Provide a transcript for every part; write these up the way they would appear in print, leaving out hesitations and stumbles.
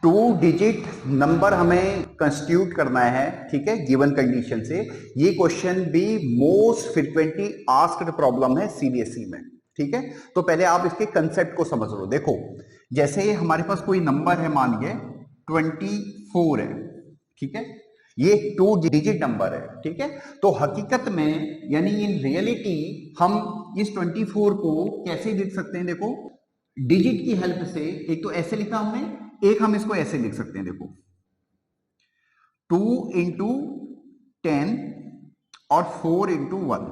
Two digit number हमें constitute करना है, ठीक है, गिवन कंडीशन से। ये क्वेश्चन भी मोस्ट फ्रिक्वेंटली आस्क्ड प्रॉब्लम है सीबीएसई में, ठीक है। तो पहले आप इसके कंसेप्ट को समझ लो। देखो, जैसे हमारे पास कोई नंबर है, मान लीजिए 24 है, ठीक है, ये टू डिजिट नंबर है, ठीक है। तो हकीकत में यानी इन रियलिटी हम इस 24 को कैसे लिख सकते हैं? देखो, डिजिट की हेल्प से। एक तो ऐसे लिखा हमने, एक हम इसको ऐसे लिख सकते हैं, देखो 2 इंटू 10 और 4 इंटू 1,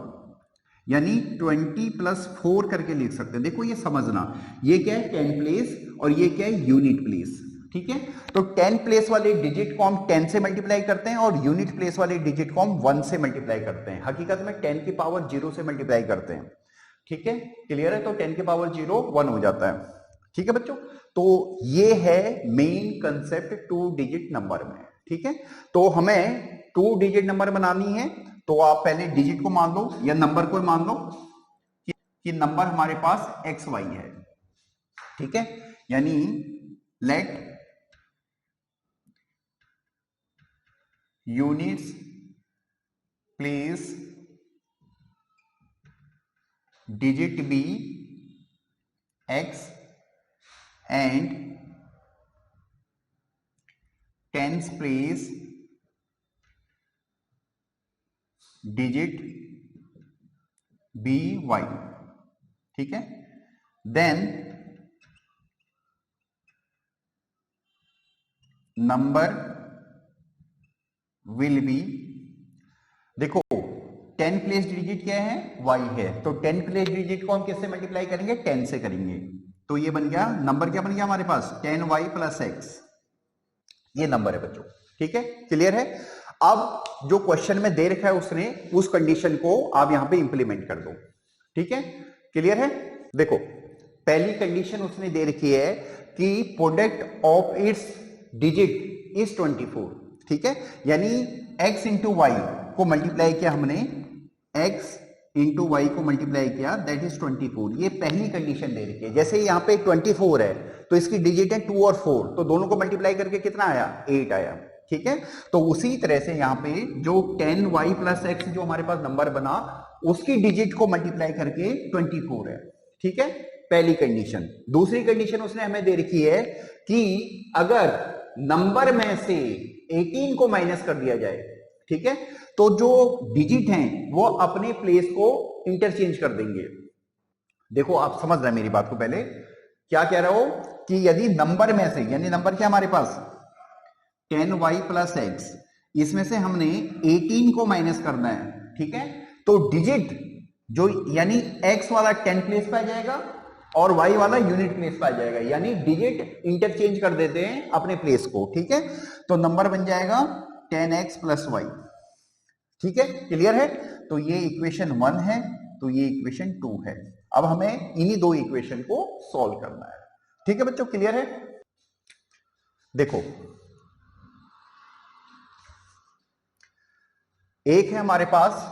यानी 20 प्लस 4 करके लिख सकते हैं। देखो ये समझना, ये क्या है? 10 प्लेस और ये क्या है? यूनिट प्लेस, ठीक है। तो 10 प्लेस वाले डिजिट को हम 10 से मल्टीप्लाई करते हैं और यूनिट प्लेस वाले डिजिट को हम 1 से मल्टीप्लाई करते हैं। हकीकत में 10 की पावर 0 से मल्टीप्लाई करते हैं, ठीक है, क्लियर है। तो 10 की पावर 0 1 हो जाता है, ठीक है बच्चों। तो ये है main concept two digit number में, ठीक है। तो हमें टू डिजिट नंबर बनानी है, तो आप पहले डिजिट को मान लो या नंबर को मान लो कि नंबर हमारे पास एक्स वाई है, ठीक है। यानी let units place digit b x and tens place digit by, ठीक है। then number will be, देखो 10 प्लेस डिजिट क्या है? y है। तो 10 प्लेस डिजिट को हम किससे मल्टीप्लाई करेंगे? 10 से करेंगे। तो ये बन गया नंबर, क्या बन गया हमारे पास? 10y प्लस एक्स, ये नंबर है बच्चों, ठीक है, क्लियर है। अब जो क्वेश्चन में दे रखा है उसने, उस कंडीशन को आप यहां पे इंप्लीमेंट कर दो, ठीक है, क्लियर है। देखो, पहली कंडीशन उसने दे रखी है कि product of its digit is 24, ठीक है। यानी x इंटू वाई को मल्टीप्लाई किया हमने, x इंटू वाई को मल्टीप्लाई किया, दैट इज 24। ये पहली कंडीशन दे रखी है। जैसे यहाँ पे 24 है तो इसकी डिजिट है 2 और 4, तो दोनों को मल्टीप्लाई करके कितना आया? 8 आया, ठीक है। तो उसी तरह से यहाँ पे जो 10y प्लस एक्स जो हमारे पास नंबर बना, उसकी डिजिट को मल्टीप्लाई करके 24 है, ठीक है, पहली कंडीशन। दूसरी कंडीशन उसने हमें दे रखी है कि अगर नंबर में से 18 को माइनस कर दिया जाए, ठीक है, तो जो डिजिट हैं वो अपने प्लेस को इंटरचेंज कर देंगे। देखो आप समझ रहे हैं मेरी बात को। पहले क्या कह रहा हो कि यदि नंबर में से, यानी नंबर क्या हमारे पास 10y प्लस एक्स, इसमें से हमने 18 को माइनस करना है, ठीक है, तो डिजिट जो यानी x वाला 10 प्लेस पे आ जाएगा और y वाला यूनिट प्लेस पे आ जाएगा, यानी डिजिट इंटरचेंज कर देते हैं अपने प्लेस को, ठीक है। तो नंबर बन जाएगा 10x प्लस वाई, ठीक है, क्लियर है। तो ये इक्वेशन 1 है, तो ये इक्वेशन 2 है। अब हमें इन्हीं दो इक्वेशन को सॉल्व करना है, ठीक है बच्चों, क्लियर है। देखो, एक है हमारे पास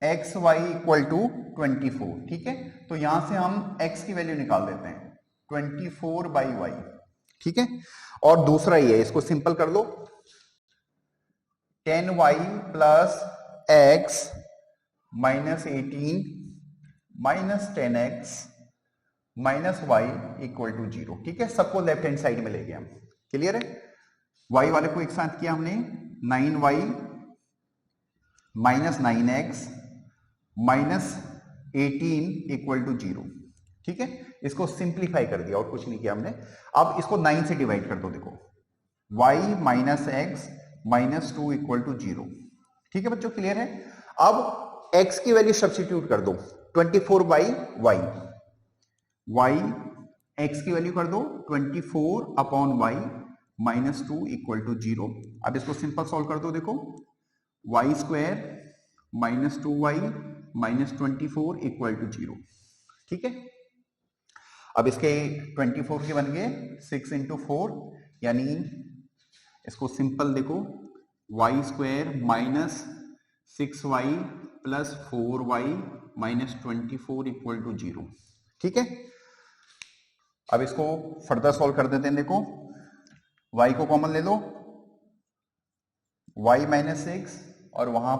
एक्स वाई इक्वल टू 24, ठीक है। तो यहां से हम x की वैल्यू निकाल देते हैं 24 बाई वाई, ठीक है। और दूसरा ही है, इसको सिंपल कर लो, 10y plus x minus 18 minus 10x minus y equal to 0, ठीक है। सबको लेफ्ट हैंड साइड में ले गए हम, क्लियर है। y वाले को एक साथ किया हमने, 9y minus 9x minus 18 equal to 0, ठीक है। इसको सिंप्लीफाई कर दिया और कुछ नहीं किया हमने। अब इसको 9 से डिवाइड कर दो, देखो y minus x minus 2 equal to 0, ठीक है बच्चों, क्लियर है। अब x की वैल्यू सब्स्टिट्यूट कर दो, 24 बाई वाई, y x की वैल्यू कर दो 24 upon y minus 2 equal to 0। अब इसको सिंपल सॉल्व कर दो, देखो y square minus 2y minus 24 equal to 0, ठीक है। अब इसके 24 के बन गए 6 इंटू 4, यानी इसको सिंपल देखो, y square minus 6y plus 4y minus 24 equal to 0, ठीक है। अब इसको फर्दर सॉल्व कर देते हैं। देखो y को कॉमन ले लो, y माइनस 6 और वहां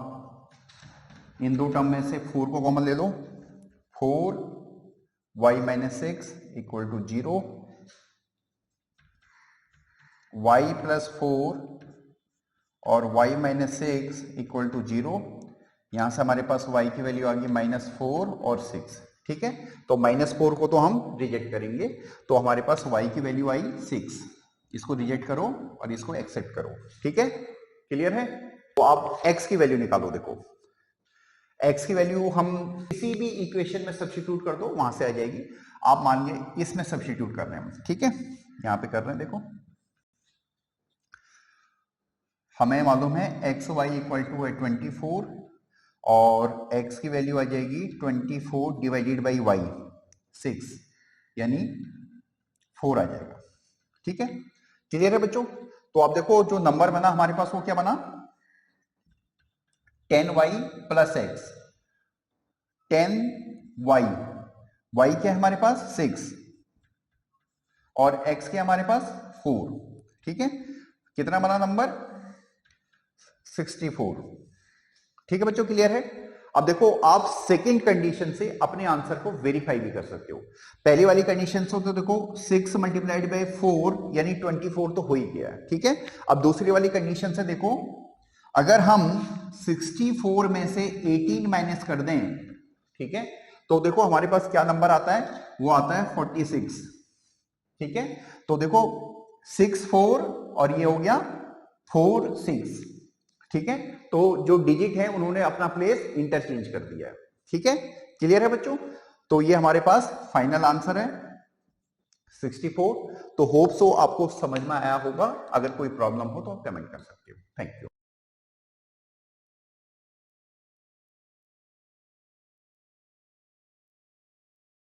इन दो टर्म में से 4 को कॉमन ले लो, 4 y minus 6 equal to 0, y plus 4 और y माइनस 6 इक्वल टू 0। यहां से हमारे पास y की वैल्यू आ गई -4 और 6। ठीक है, तो -4 को तो हम रिजेक्ट करेंगे, तो हमारे पास y की वैल्यू आई 6। इसको रिजेक्ट करो और इसको एक्सेप्ट करो। ठीक है, क्लियर है? तो आप x की वैल्यू निकालो। देखो x की वैल्यू हम किसी भी इक्वेशन में सब्स्टिट्यूट कर दो, वहां से आ जाएगी। आप मानिए इसमें सब्स्टिट्यूट कर रहे हैं, ठीक है, यहां पे कर रहे हैं। देखो हमें मालूम है एक्स वाई इक्वल टू है 24 और x की वैल्यू आ जाएगी 24 डिवाइडेड बाई y 6, यानी 4 आ जाएगा। ठीक है, क्लियर है बच्चों? तो आप देखो जो नंबर बना हमारे पास वो क्या बना, 10y plus x, 10y, y क्या है हमारे पास 6 और x क्या हमारे पास 4। ठीक है, कितना बना नंबर 64। ठीक है बच्चों, क्लियर है? अब देखो आप सेकंड कंडीशन से अपने आंसर को वेरीफाई भी कर सकते हो। पहली वाली कंडीशन से तो देखो 6 मल्टीप्लाइड बाय 4 यानी 24 तो हो ही गया। ठीक है, अब दूसरी वाली कंडीशन से देखो, अगर हम 64 में से 18 माइनस कर दें, ठीक है, तो देखो हमारे पास क्या नंबर आता है, वो आता है 46। ठीक है, तो देखो 6 4 और ये हो गया 4 6। ठीक है, तो जो डिजिट है उन्होंने अपना प्लेस इंटरचेंज कर दिया है। ठीक है, क्लियर है बच्चों? तो ये हमारे पास फाइनल आंसर है 64। तो होप सो आपको समझ में आया होगा। अगर कोई प्रॉब्लम हो तो आप कमेंट कर सकते हो। Thank you.